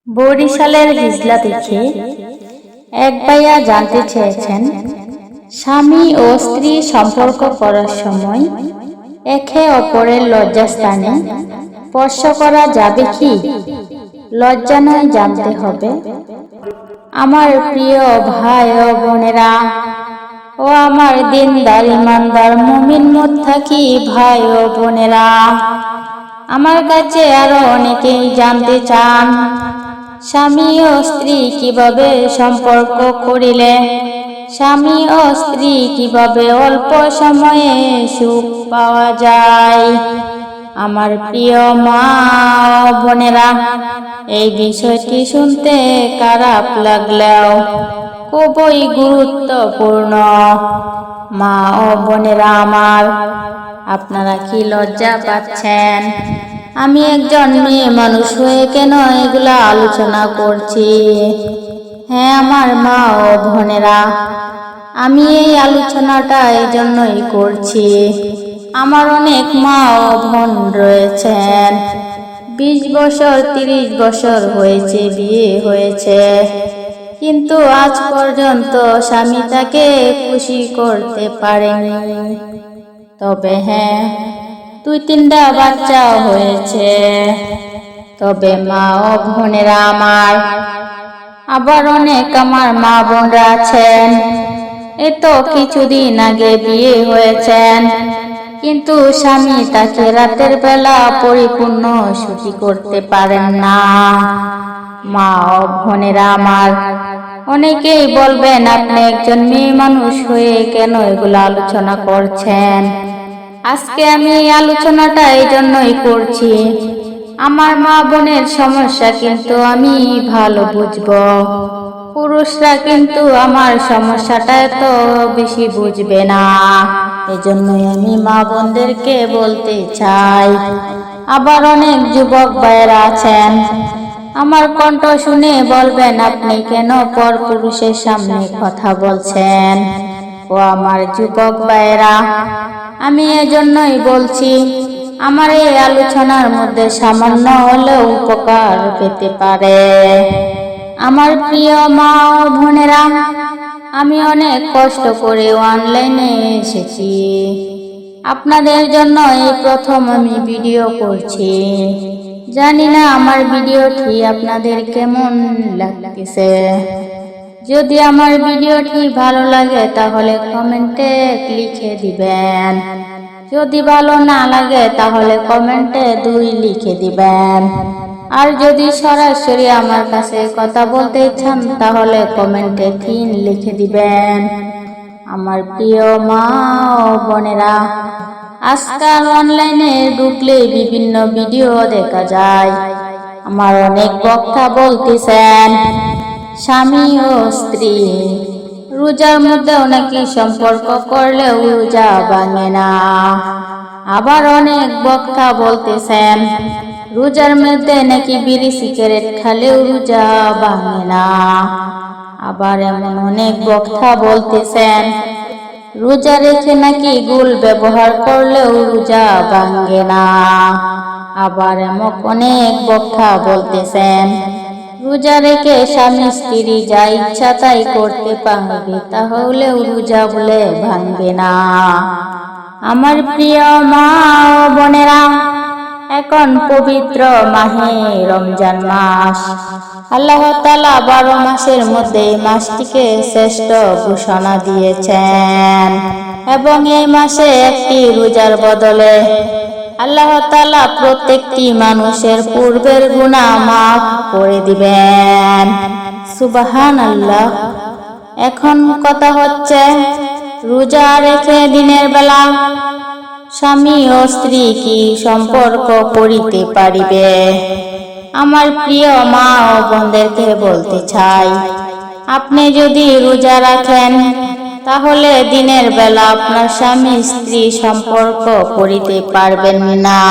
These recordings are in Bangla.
বরিশালের হিজলা দেখে এক ভাইয়া জানতে চেয়েছেন, স্বামী ও স্ত্রী সম্পর্ক করার সময় একে অপরের লজ্জাস্থানে স্পর্শ করা যাবে কি? লজ্জা নয়, জানতে হবে। আমার প্রিয় ভাই ও বোনেরা ও আমার দিনদার ইমানদার মুমিন মুত্তাকি ভাই ও বোনেরা, আমার কাছে আরো অনেকেই জানতে চান, স্বামী ও স্ত্রী কিভাবে সম্পর্ক করিলে স্বামী ও স্ত্রী কিভাবে অল্প সময়ে সুখ পাওয়া যায়। আমার প্রিয় মা ও বোনেরা, এই বিষয়টি শুনতে খারাপ লাগলেও খুবই গুরুত্বপূর্ণ। মা ও বোনেরা আমার, আপনারা কি লজ্জা পাচ্ছেন? আমি একজন মেয়ে মানুষ হয়ে কেন এগুলা আলোচনা করছি? হ্যাঁ আমার মা ও বোনেরা, আমি এই আলোচনাটা এই জন্যই করছি। আমার অনেক মা ও বোন রয়েছেন, 20 বছর 30 বছর হয়েছে বিয়ে হয়েছে, কিন্তু আজ পর্যন্ত স্বামী তাকে খুশি করতে পারেনি। তবে হ্যাঁ, 2-3টা বাচ্চা হয়েছে। তবে মা ও বোনেরা আমার, আবার অনেক আমার মা বোনরা আছেন, তো কিছুদিন আগে বিয়ে হয়েছেন, কিন্তু স্বামী তাকে রাতের বেলা পরিপূর্ণ সুখী করতে পারেন না। মা ও বোনেরা আমার, অনেকেই বলবেন, আপনি একজন মেয়ে মানুষ হয়ে কেন এগুলো আলোচনা করছেন? আজকে আমি এই আলোচনাটা এই জন্যই করছি, আমার মা বোনের সমস্যা কিন্তু আমি ভালো বুঝবো। পুরুষরা কিন্তু আমার সমস্যাটা এত বেশি বুঝবে না, এজন্যই আমি মা বোনদেরকে বলতে চাই। আবার অনেক যুবক ভাইয়েরা আছেন, আমার কণ্ঠ শুনে বলবেন, আপনি কেন পর পুরুষের সামনে কথা বলছেন? ও আমার যুবক ভাইয়েরা, আমি এজন্যই বলছি, আমার এই আলোচনার মধ্যে সামান্য হলেও উপকার পেতে পারে। আমার প্রিয় মা ও বোনেরা, আমি অনেক কষ্ট করে অনলাইনে এসেছি, আপনাদের জন্য এই প্রথম আমি ভিডিও করছি। জানি না আমার ভিডিওটি আপনাদের কেমন লাগতেছে। যদি আমার ভিডিওটি ভালো লাগে তাহলে কমেন্টে লিখে দিবেন, যদি ভালো না লাগে তাহলে কমেন্টে 2 লিখে দিবেন। আর যদি সরাসরি আমার কাছে কথা বলতে চান তাহলে কমেন্টে 3 লিখে দিবেন। আমার প্রিয় মা ও বোনেরা, আজকাল অনলাইনে ঢুকলে বিভিন্ন ভিডিও দেখা যায়। আমার অনেক বক্তা বলতেছেন, স্বামী ও স্ত্রী রোজার মধ্যেও নাকি সম্পর্ক করলেও রোজা ভাঙে না। আবার অনেক বক্তা বলতেছেন, রোজার মধ্যে নাকি বিড়ি সিগারেট খেলেও রোজা ভাঙে না। আবার এমন অনেক বক্তা বলতেছেন, রোজা রেখে নাকি গুল ব্যবহার করলেও রোজা ভাঙে না। আবার এমন অনেক বক্তা বলতেছেন, রোজা রেখে স্বামী স্ত্রী যা ইচ্ছা তাই করতে পারবে, তাহলেও রোজা বলে ভাঙবে না। আমার প্রিয় মা ও বোনেরা, এখন পবিত্র মাহে রমজান মাস, আল্লাহ তাআলা 12 মাসের মধ্যে এই মাসটিকে শ্রেষ্ঠ ঘোষণা দিয়েছেন, এবং এই মাসে একটি রোজার বদলে আল্লাহ তাআলা প্রত্যেকটি মানুষের পূর্বের গুনাহ মাফ করে দিবেন। সুবহানাল্লাহ। এখন কথা হচ্ছে, রোজা রেখে দিনের বেলা স্বামী ও স্ত্রী কি সম্পর্ক করিতে পারিবে? আমার প্রিয় মা ও বোনদেরকে বলতে চাই, আপনি যদি রোজা রাখেন তাহলে দিনের বেলা আপনার স্বামী স্ত্রী সম্পর্ক করিতে পারবেন না।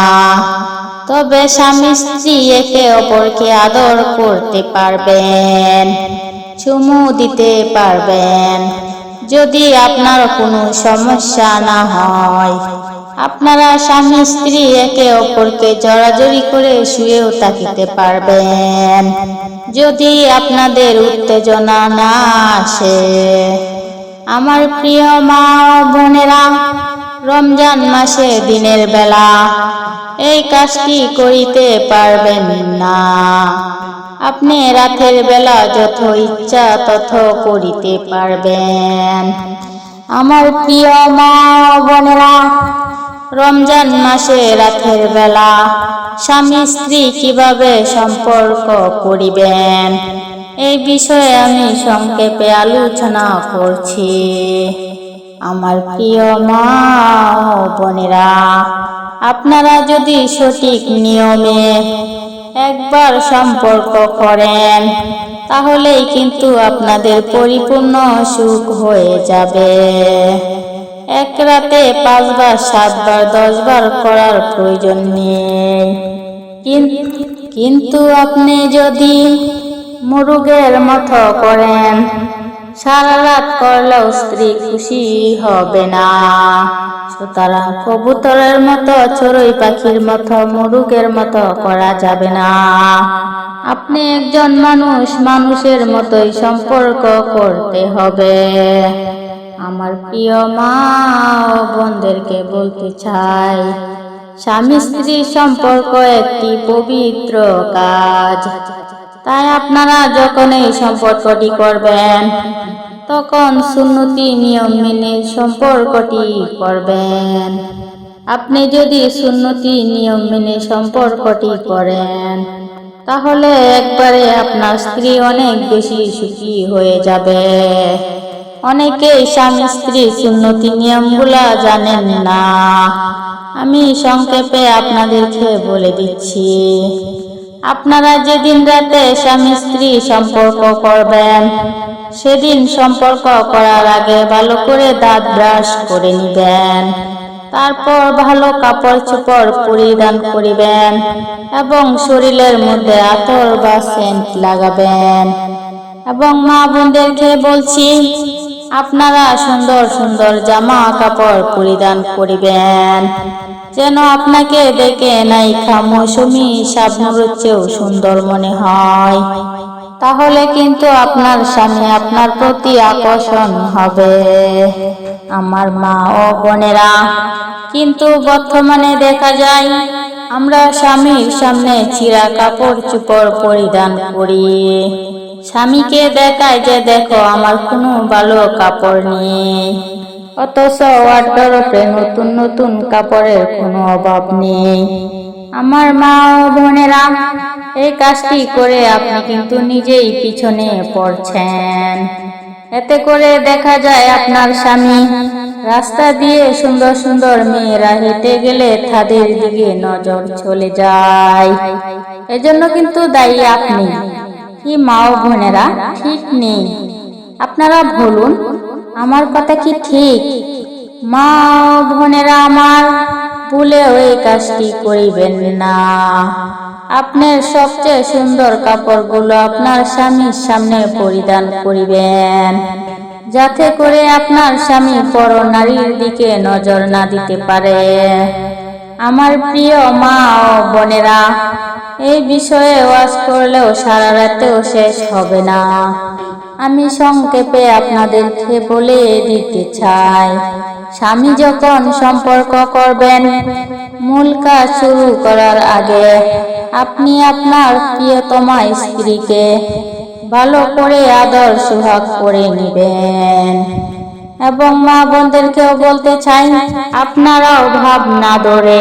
তবে স্বামী স্ত্রী একে অপরকে আদর করতে পারবেন, চুমু দিতে পারবেন। যদি আপনার কোনো সমস্যা না হয়, আপনারা স্বামী স্ত্রী একে অপরকে জড়াজড়ি করে শুয়েও থাকিতে পারবেন। যদি আপনাদের উত্তেজনা না আসে। আমার প্রিয় মা ও বোনেরা, রমজান মাসে দিনের বেলা এই কাজটি করিতে পারবেন না। আপনি রাতের বেলা যত ইচ্ছা তত করিতে পারবেন। আমার প্রিয় মা ও বোনেরা, রমজান মাসে রাতের বেলা স্বামী স্ত্রী কিভাবে সম্পর্ক করিবেন এই বিষয়ে আমি সংক্ষেপে আলোচনা করছি। আমার প্রিয় মা ও বোনেরা, আপনারা যদি সঠিক নিয়মে একবার সম্পর্ক করেন তাহলেই কিন্তু আপনাদের পরিপূর্ণ সুখ হয়ে যাবে। এক রাতে 5 বার 7 বার 10 বার করার প্রয়োজন নেই। কিন্তু আপনি যদি মুরগের মতো করেন, সারা রাত করলেও স্ত্রী খুশি হবে না। সুতরাং কবুতরের মতো, চড়ুই পাখির মতো, মুরগের মতো করা যাবে না। আপনি একজন মানুষের মতোই সম্পর্ক করতে হবে। আমার প্রিয় মা ও বোনদেরকে বলতে চাই, স্বামী স্ত্রী সম্পর্ক একটি পবিত্র কাজ। তাই আপনারা যখন এই সম্পর্কটি করবেন তখন সুন্নতি নিয়ম মেনে সম্পর্কটি করবেন। আপনি যদি সুন্নতি নিয়ম মেনে সম্পর্কটি করেন তাহলে একবারে আপনার স্ত্রী অনেক বেশি সুখী হয়ে যাবে। অনেকেই স্বামী স্ত্রী সুন্নতি নিয়মগুলা জানেন না। আমি সংক্ষেপে আপনাদেরকে বলে দিচ্ছি। আপনারা যেদিন রাতে স্বামী স্ত্রী সম্পর্ক করবেন সেদিন সম্পর্ক করার আগে ভালো করে দাঁত ব্রাশ করে নিবেন। তারপর ভালো কাপড় চোপড় পরিধান করিবেন এবং শরীরের মধ্যে আতর বা সেন্ট লাগাবেন। এবং মা বোনদেরকে বলছি, আপনারা সুন্দর সুন্দর জামা কাপড় পরিধান করিবেন, যেন আপনাকে দেখে নায়িকা মৌসুমী শাবনূরের চেয়েও সুন্দর মনে হয়। তাহলে কিন্তু আপনার স্বামী আপনার প্রতি আকর্ষণ হবে। আমার মা ও বোনেরা, কিন্তু বর্তমানে দেখা যায় আমরা স্বামীর সামনে ছিঁড়া কাপড় চোপড় পরিধান করি। স্বামীকে দেখায় যে দেখো আমার কোনো ভালো কাপড় নেই, অথচ ওয়ারড্রোবে নতুন নতুন কাপড়ের কোনো অভাব নেই। আমার মা ও বোনেরা, এই কাজটি করে আপনি কিন্তু নিজেই পিছনে পড়ছেন। এতে করে দেখা যায় আপনার স্বামী রাস্তা দিয়ে সুন্দর সুন্দর মেয়েরা হেঁটে গেলে তাদের দিকে নজর চলে যায়। এজন্য কিন্তু দায়ী আপনি। কি মা ও বোনেরা, ঠিক নেই? আপনারা বলুন, আমার কথা কি ঠিক? মা ও বোনেরা আমার, ভুলেও এই কাজটি করিবেন না। আপনার সবচেয়ে সুন্দর কাপড়গুলো আপনার স্বামীর সামনে পরিধান করিবেন, যাতে করে আপনার স্বামী পর নারীর দিকে নজর না দিতে পারে। আমার প্রিয় মা ও বোনেরা, এই বিষয়ে ওয়াজ করলেও সারা রাতেও শেষ হবে না। আমি সংক্ষেপে আপনাদেরকে বলে দিতে চাই, স্বামী যখন সম্পর্ক করবেন, মূল কাজ শুরু করার আগে আপনি আপনার প্রিয়তমা স্ত্রীকে ভালো করে আদর সোহাগ করে নেবেন। এবং মা বোনদেরকেও বলতে চাই, আপনারাও ভাব না ধরে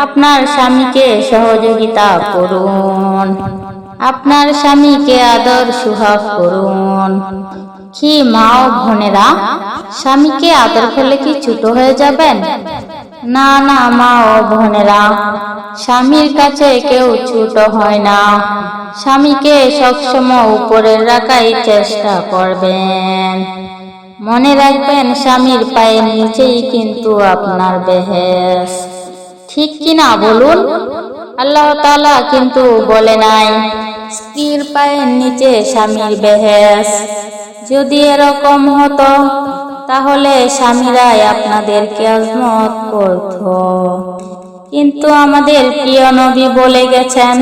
আপনার স্বামীকে সহযোগিতা করুন, আপনার স্বামীকে আদর সোহাগ করুন। কি মা ও বোনেরা, স্বামীকে আদর করলে কি ছোট হয়ে যাবেন? না না মা ও বোনেরা, স্বামীর কাছে কেউ ছোট হয় না। স্বামীকে সবসময় উপরে রাখাই চেষ্টা করবেন। মনে রাখবেন, স্বামীর পায়ের নিচেই কিন্তু আপনার বেহেশত। ঠিক কিনা বলুন? আল্লাহ তাআলা কিন্তু বলে নাই স্ত্রীর পায়ের নিচে স্বামীর বেহেশত। যদি এরকম হতো তাহলে স্বামীরাই আপনাদেরকে আজমত করত। কিন্তু আমাদের প্রিয় নবী বলে গেছেন,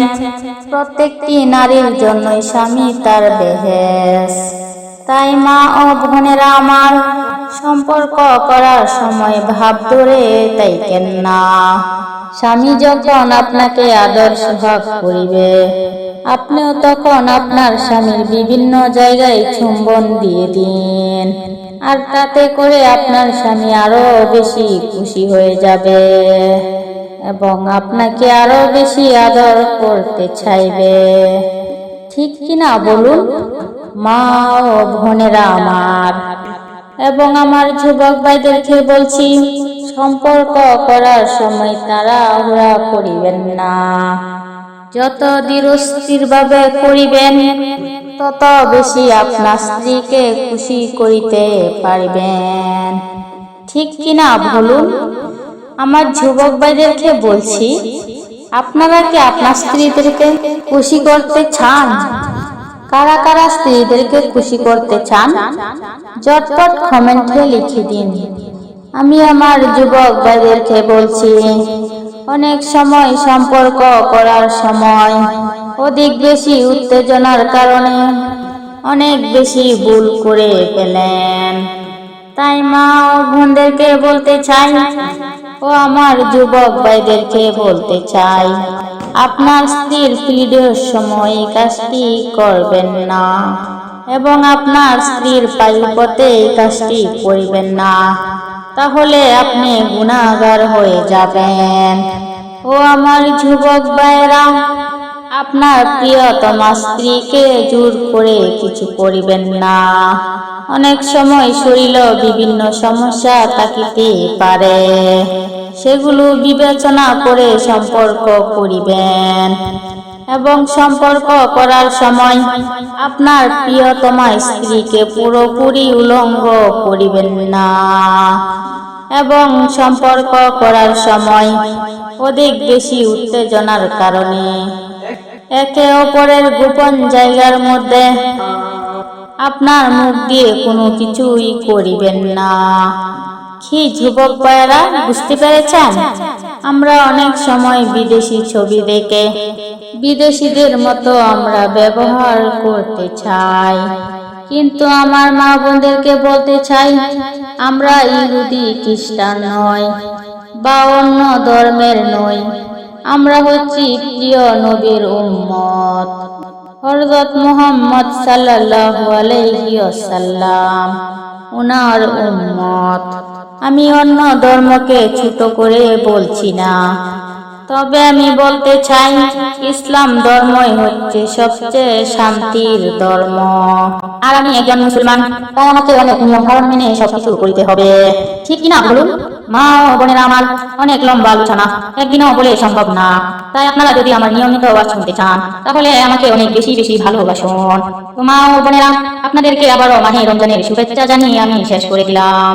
প্রত্যেকটি নারীর জন্যই স্বামী তার বেহেশ। তাই মা ও বোনেরা আমার, সম্পর্ক করার সময় ভাব ধরে তাইকেন না। স্বামী যখন আপনাকে আদর সোহাগ করিবে, আপনিও তখন আপনার স্বামীর বিভিন্ন জায়গায় চুম্বন দিয়ে দিন, আর তাতে করে আপনার স্বামী আরো বেশি খুশি হয়ে যাবে এবং আপনাকে আরো বেশি আদর করতে চাইবে। ঠিক কিনা বলুন মা ও বোনেরা আমার? এবং আমার যুবক ভাইদেরকে বলছি, সম্পর্ক করার সময় তাড়াহুড়া করিবেন না। যত ধীরস্থির ভাবে করিবেন, তত বেশি আপনার স্ত্রীকে খুশি করিতে পারিবেন। ঠিক কিনা বলুন? আমার যুবক ভাইদেরকে বলছি, আপনারা কি আপনার স্ত্রীদেরকে খুশি করতে চান? কারা কারা স্ত্রীদেরকে খুশি করতে চান? ঝটপট কমেন্টে লিখে দিন। আমি আমার যুবক ভাইদেরকে বলছি, অনেক সময় সম্পর্ক করার সময় অধিক বেশি উত্তেজনার কারণে অনেক বেশি ভুল করে ফেলেন। তাই মা ও বোনদেরকে বলতে চাই ও আমার যুবক ভাইদেরকে বলতে চাই, আপনার স্ত্রীর পিরিয়ডের সময় এই কাজটি করবেন না এবং আপনার স্ত্রীর পায়ুপথে এই কাজটি করিবেন না, তাহলে আপনি গুনাহগার হয়ে যাবেন। ও আমার যুবক ভাইরা, আপনার প্রিয়তমা স্ত্রীকে জোর করে কিছু করিবেন না। অনেক সময় শরীরে বিভিন্ন সমস্যা থাকিতে পারে, সেগুলো বিবেচনা করে সম্পর্ক করিবেন এবং সম্পর্ক করার সময় আপনার প্রিয়তমা স্ত্রীকে পুরোপুরি উলঙ্গ করিবেন না এবং সম্পর্ক করার সময় অধিক বেশি উত্তেজনার কারণে একে অপরের গোপন জায়গার মধ্যে আপনার মুখ দিয়ে কোনো কিছুই করিবেন না। কি যুবক ভাইয়েরা, বুঝতে পেরেছেন? আমরা অনেক সময় বিদেশি ছবি দেখে বিদেশিদের মতো আমরা ব্যবহার করতে চাই, কিন্তু আমার মা বোনদেরকে বলতে চাই, আমরা ইহুদি খ্রিস্টান নই বা অন্য ধর্মের নই, আমরা হচ্ছি প্রিয় নবীর উম্মত, হযরত মুহাম্মদ সাল্লাল্লাহু আলাইহি ওয়াসাল্লাম উনার উম্মত। আমি অন্য ধর্মকে ছোট করে বলছি না, তবে আমি বলতে চাই, ইসলাম ধর্মই হচ্ছে সবচেয়ে শান্তির ধর্ম। আর আমি একজন মুসলমান, তাই আমাকে অনেক নিয়ম মেনে সবকিছু করতে হবে। ঠিক কিনা বলুন মা ও বোনেরা আমার? অনেক লম্বা আলোচনা, একদিনও বলে সম্ভব না। তাই আপনারা যদি আমার নিয়মিত আওয়াজ শুনতে চান, তাহলে আমাকে অনেক বেশি বেশি ভালোবাসুন। তো মা ও বোনেরা, আপনাদেরকে আবারও মাহে রমজানের শুভেচ্ছা জানিয়ে আমি শেষ করে দিলাম।